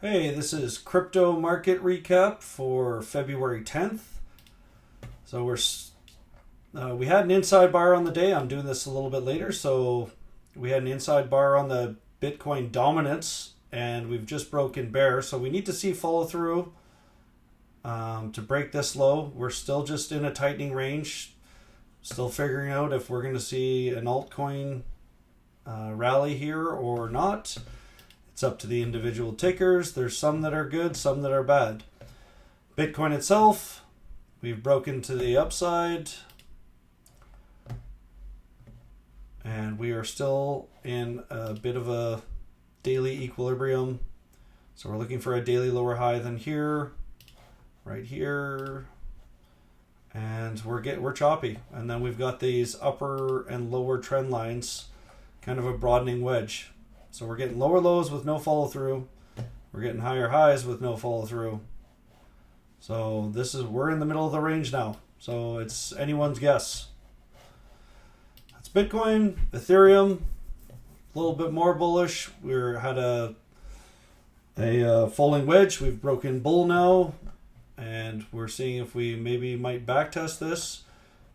Hey, this is crypto market recap for February 10th. So we had an inside bar on the day. I'm doing this a little bit later. So we had an inside bar on the Bitcoin dominance, and we've just broken bear. So we need to see follow through to break this low. We're still just in a tightening range. Still figuring out if we're going to see an altcoin rally here or not. It's up to the individual tickers. There's some that are good, some that are bad. Bitcoin itself, we've broken to the upside. And we are still in a bit of a daily equilibrium. So we're looking for a daily lower high than here, right here. And we're choppy. And then we've got these upper and lower trend lines, kind of a broadening wedge. So we're getting lower lows with no follow through. We're getting higher highs with no follow through. So we're in the middle of the range now. So it's anyone's guess. That's Bitcoin. Ethereum, a little bit more bullish. Had a falling wedge. We've broken bull now, and we're seeing if we maybe might backtest this.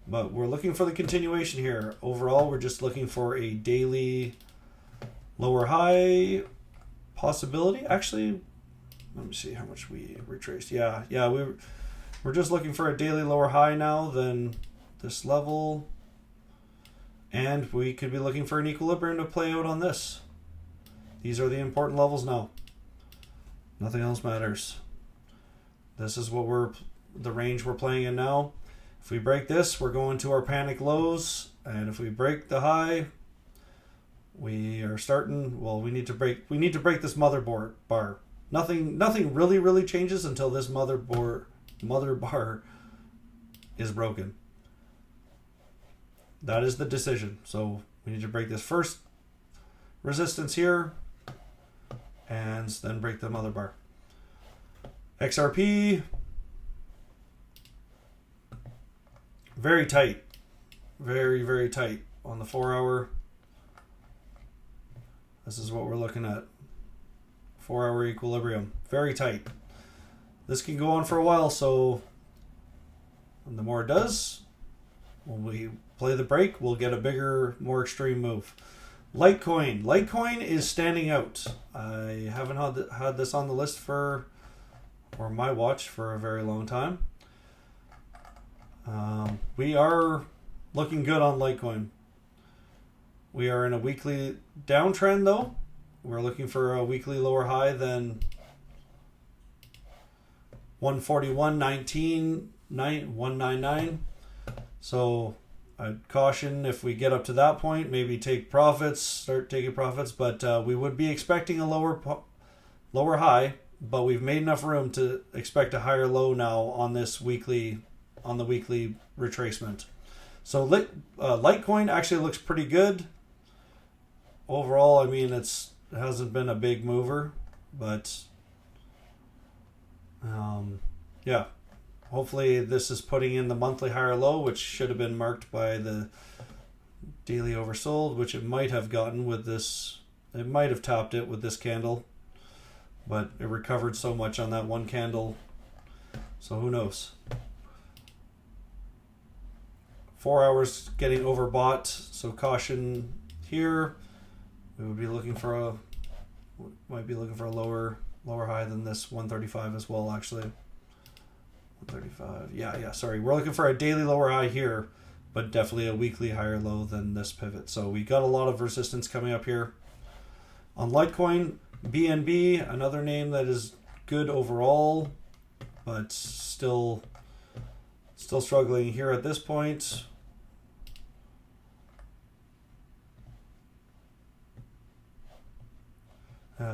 But we're looking for the continuation here. Overall, we're just looking for a daily lower high possibility. Actually, let me see how much we retraced. Yeah, we're just looking for a daily lower high now than this level. And we could be looking for an equilibrium to play out on this. These are the important levels now. Nothing else matters. This is the range we're playing in now. If we break this, we're going to our panic lows. And if we break the high, we are starting. Well, we need to break this motherboard bar. Nothing really changes until this mother bar is broken. That is the decision. So we need to break this first resistance here, and then break the mother bar. XRP, very tight, very tight on the 4 hour. This is what we're looking at. 4 hour equilibrium. Very tight. This can go on for a while, so the more it does, when we play the break, we'll get a bigger, more extreme move. Litecoin. Litecoin is standing out. I haven't had this on the list or my watch for a very long time. We are looking good on Litecoin. We are in a weekly downtrend though. We're looking for a weekly lower high than 141.19, 199. So I'd caution if we get up to that point, maybe start taking profits. But we would be expecting a lower high, but we've made enough room to expect a higher low now on the weekly retracement. So Litecoin actually looks pretty good. Overall, I mean, it hasn't been a big mover, but yeah. Hopefully this is putting in the monthly higher low, which should have been marked by the daily oversold, which it might have gotten with this. It might have topped it with this candle, but it recovered so much on that one candle. So who knows? 4 hours getting overbought, so caution here. We would be looking for a lower high than this 135 as well, actually. 135. Yeah, sorry. We're looking for a daily lower high here, but definitely a weekly higher low than this pivot. So we got a lot of resistance coming up here. On Litecoin, BNB, another name that is good overall, but still struggling here at this point.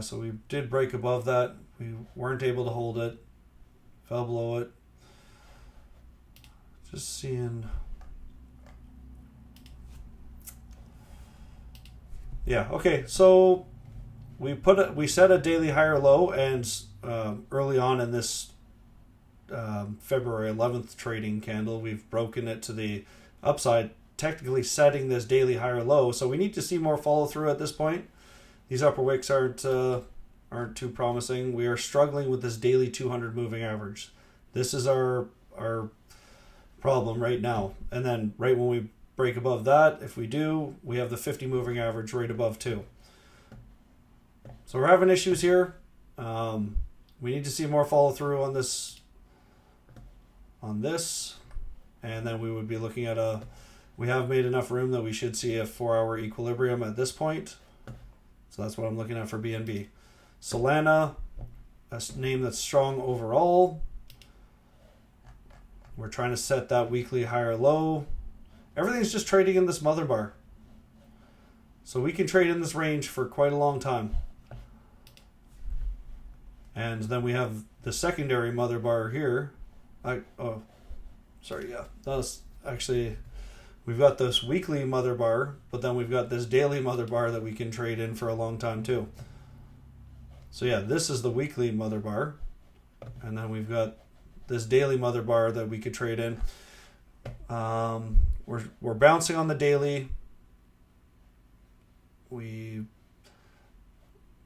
So we did break above that. We weren't able to hold it. Fell below it. Just seeing. Yeah, okay. So we set a daily higher low, and early on in this February 11th trading candle, we've broken it to the upside, technically setting this daily higher low. So we need to see more follow through at this point. These upper wicks aren't aren't too promising. We are struggling with this daily 200 moving average. This is our problem right now. And then right when we break above that, if we do, we have the 50 moving average right above too. So we're having issues here. We need to see more follow through on this. And then we would be looking at we have made enough room that we should see a 4-hour equilibrium at this point. So that's what I'm looking at for BNB. Solana, a name that's strong overall. We're trying to set that weekly higher low. Everything's just trading in this mother bar. So we can trade in this range for quite a long time. And then we have the secondary mother bar here. That's actually, we've got this weekly mother bar, but then we've got this daily mother bar that we can trade in for a long time too. So yeah, this is the weekly mother bar. And then we've got this daily mother bar that we could trade in. We're bouncing on the daily. We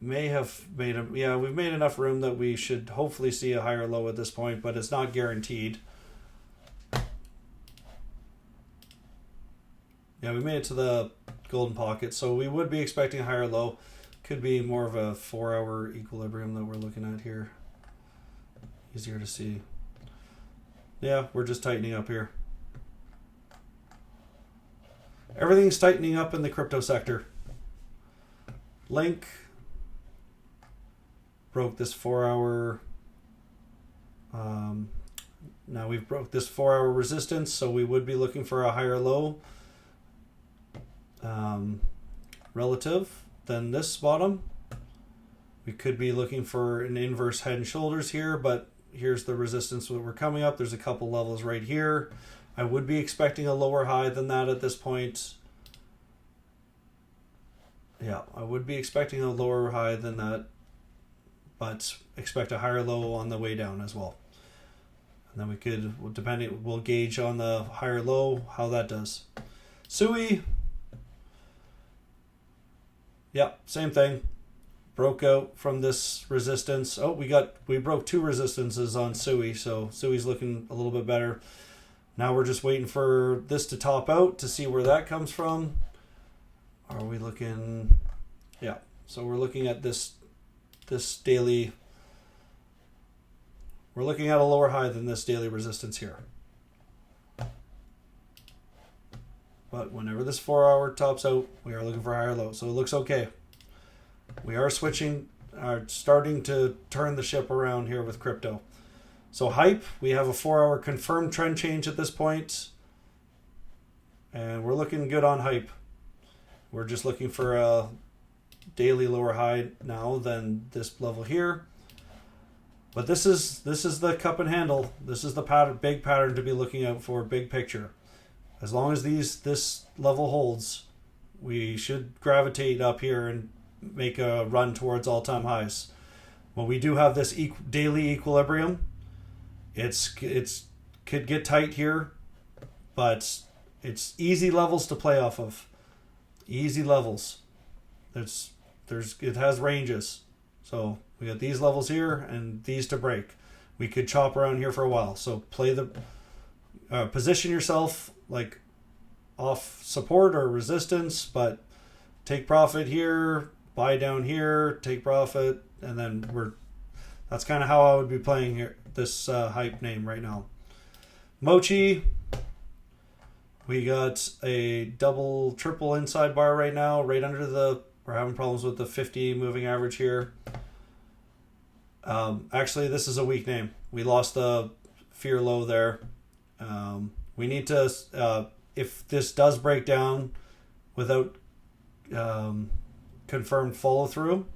may have made we've made enough room that we should hopefully see a higher low at this point, but it's not guaranteed. Yeah, we made it to the golden pocket, so we would be expecting a higher low. Could be more of a 4-hour equilibrium that we're looking at here. Easier to see. Yeah, we're just tightening up here. Everything's tightening up in the crypto sector. Link broke this 4-hour. Now we've broke this 4-hour resistance, so we would be looking for a higher low relative than this bottom. We could be looking for an inverse head and shoulders here, but here's the resistance that we're coming up. There's a couple levels right here. I would be expecting a lower high than that at this point. Yeah, I would be expecting a lower high than that, but expect a higher low on the way down as well. And then we could, we'll gauge on the higher low how that does. Sui, yeah, same thing. Broke out from this resistance. Oh, we broke 2 resistances on Sui, so Sui's looking a little bit better. Now we're just waiting for this to top out to see where that comes from. Are we looking? Yeah, so we're looking at this daily. We're looking at a lower high than this daily resistance here. But whenever this 4-hour tops out, we are looking for a higher low. So it looks okay. We are starting to turn the ship around here with crypto. So hype, we have a 4-hour confirmed trend change at this point. And we're looking good on hype. We're just looking for a daily lower high now than this level here. But this is the cup and handle. This is the big pattern to be looking out for, big picture. As long as this level holds, we should gravitate up here and make a run towards all-time highs. When we do have this daily equilibrium, it's could get tight here, but it's easy levels to play off of. Easy levels. It has ranges. So we got these levels here and these to break. We could chop around here for a while. So play the position yourself like off support or resistance, but take profit here, buy down here, take profit, and then that's kind of how I would be playing here this hype name right now. Mochi, we got a double triple inside bar right now, right under we're having problems with the 50 moving average here. Actually, this is a weak name. We lost the fear low there. We need to, if this does break down without confirmed follow through,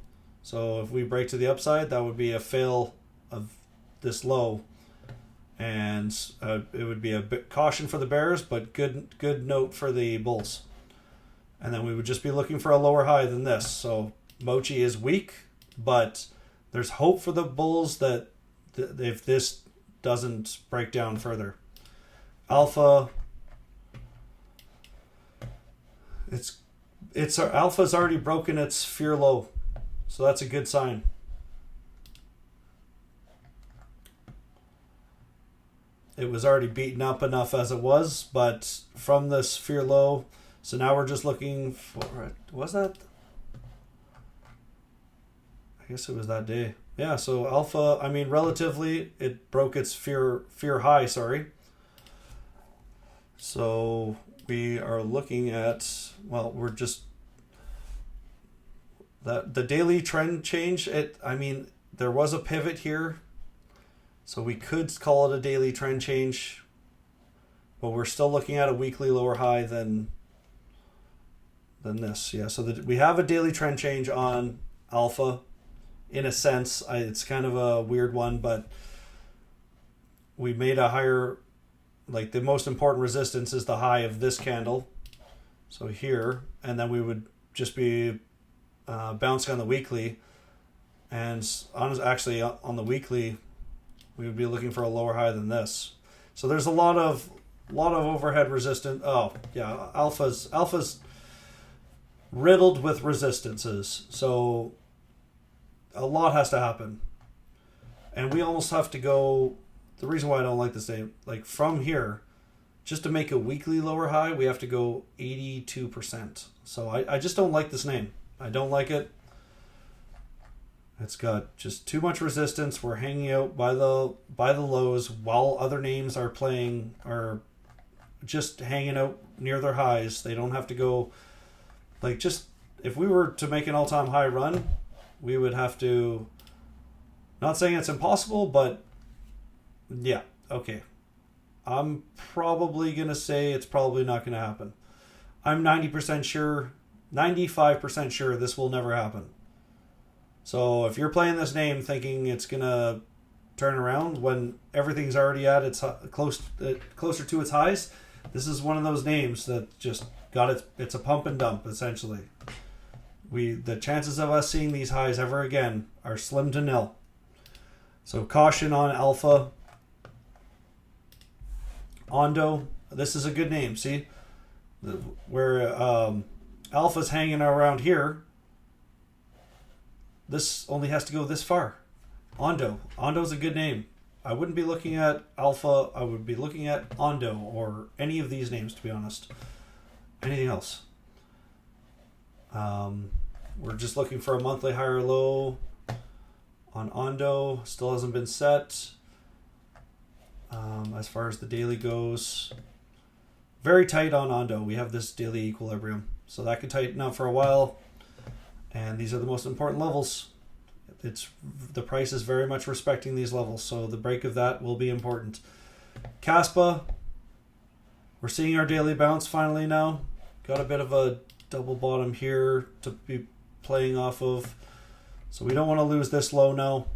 so if we break to the upside, that would be a fail of this low, and it would be a bit caution for the bears, but good note for the bulls. And then we would just be looking for a lower high than this. So Mochi is weak, but there's hope for the bulls that if this doesn't break down further. Alpha, Alpha's already broken its fear low, so that's a good sign. it was already beaten up enough as it was, but from this fear low, so now we're just looking for, was that? I guess it was that day. Yeah, so alpha, I mean, relatively, it broke its fear high, sorry. So we are looking at, well, we're just, the daily trend change, I mean, there was a pivot here. So we could call it a daily trend change, but we're still looking at a weekly lower high than this. Yeah, so we have a daily trend change on alpha. In a sense, it's kind of a weird one, but we made a higher, like the most important resistance is the high of this candle. So here, and then we would just be bouncing on the weekly, and actually on the weekly, we would be looking for a lower high than this. So there's a lot of overhead resistance. Oh yeah, alpha's riddled with resistances. So a lot has to happen, and we almost have to go. The reason why I don't like this name, like from here, just to make a weekly lower high, we have to go 82%. So I just don't like this name. I don't like it. It's got just too much resistance. We're hanging out by the lows while other names are just hanging out near their highs. They don't have to go, like, just if we were to make an all-time high run, we would have to, not saying it's impossible, but yeah, okay. I'm probably going to say it's probably not going to happen. I'm 90% sure, 95% sure this will never happen. So if you're playing this name thinking it's going to turn around when everything's already at its closer to its highs, this is one of those names that just got it's a pump and dump, essentially. The chances of us seeing these highs ever again are slim to nil. So caution on alpha. Ondo, this is a good name, see? Where alpha's hanging around here, this only has to go this far. Ondo's a good name. I wouldn't be looking at alpha, I would be looking at Ondo or any of these names, to be honest. Anything else? We're just looking for a monthly higher low on Ondo. Still hasn't been set. As far as the daily goes, very tight on Ondo. We have this daily equilibrium, so that could tighten up for a while. And these are the most important levels. The price is very much respecting these levels, so the break of that will be important. Caspa, we're seeing our daily bounce finally now. Got a bit of a double bottom here to be playing off of, so we don't want to lose this low now.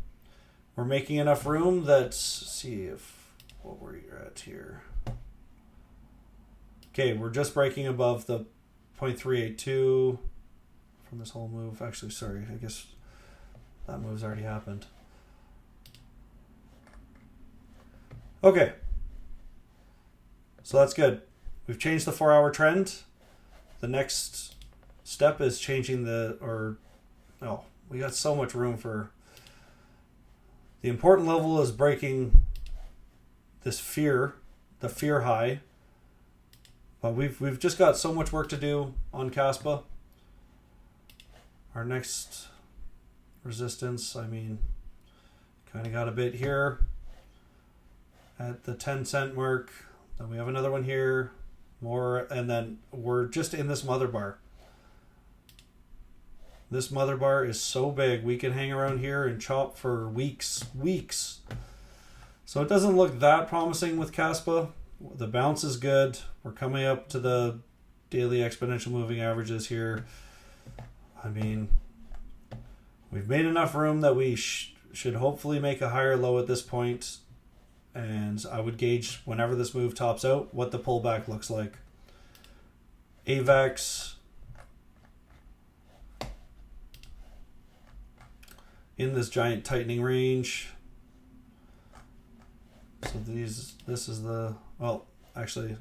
We're making enough room that, see if, what were you at here? Okay, we're just breaking above the 0.382 from this whole move. Actually, sorry, I guess that move's already happened. Okay, so that's good. We've changed the 4-hour trend. The next step is changing we got so much room for. The important level is breaking this fear, the fear high. But we've just got so much work to do on Caspa. Our next resistance, I mean, kind of got a bit here at the 10-cent mark. Then we have another one here, more, and then we're just in this mother bar. This mother bar is so big, we can hang around here and chop for weeks. So it doesn't look that promising with Caspa. The bounce is good. We're coming up to the daily exponential moving averages here. I mean, we've made enough room that we should hopefully make a higher low at this point. And I would gauge whenever this move tops out what the pullback looks like. AVAX in this giant tightening range. So this is the, well, actually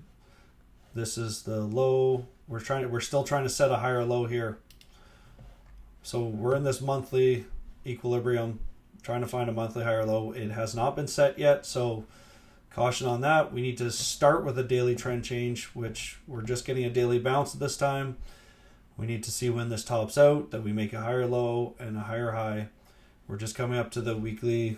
this is the low. We're still trying to set a higher low here. So we're in this monthly equilibrium, trying to find a monthly higher low. It has not been set yet, so Caution on that. We need to start with a daily trend change, which we're just getting a daily bounce at this time. We need to see when this tops out, that we make a higher low and a higher high. We're just coming up to the weekly.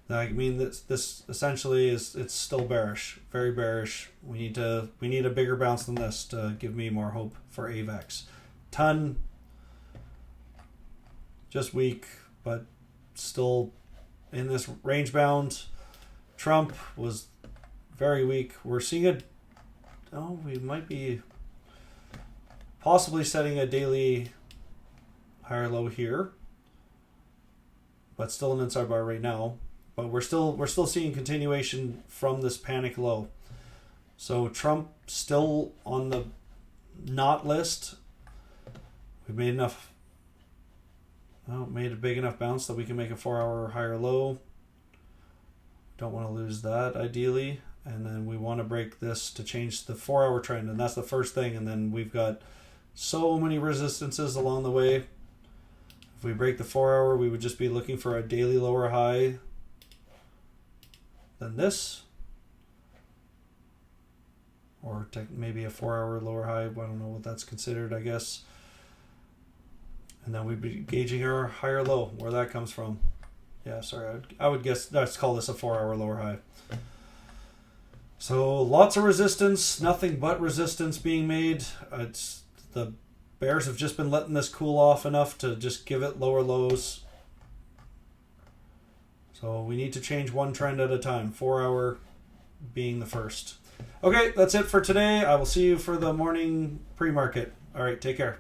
I mean, this essentially it's still bearish, very bearish. We need a bigger bounce than this to give me more hope for AVAX. Ton, just weak, but still in this range bound. Trump was very weak. We're seeing it. Oh, we might be possibly setting a daily higher low here, but still an inside bar right now. But we're still seeing continuation from this panic low. So Trump still on the not list. We made enough. Oh, made a big enough bounce that we can make a 4-hour higher low. Don't want to lose that ideally, and then we want to break this to change the 4-hour trend, and that's the first thing. And then we've got so many resistances along the way. If we break the 4-hour, we would just be looking for a daily lower high than this, or maybe a 4-hour lower high. I don't know what that's considered, I guess. And then we'd be gauging our higher low, where that comes from. Yeah, sorry, I would guess, let's call this a 4-hour lower high. So lots of resistance, nothing but resistance being made. It's the bears have just been letting this cool off enough to just give it lower lows. So we need to change one trend at a time, 4-hour being the first. Okay, that's it for today. I will see you for the morning pre-market. All right, take care.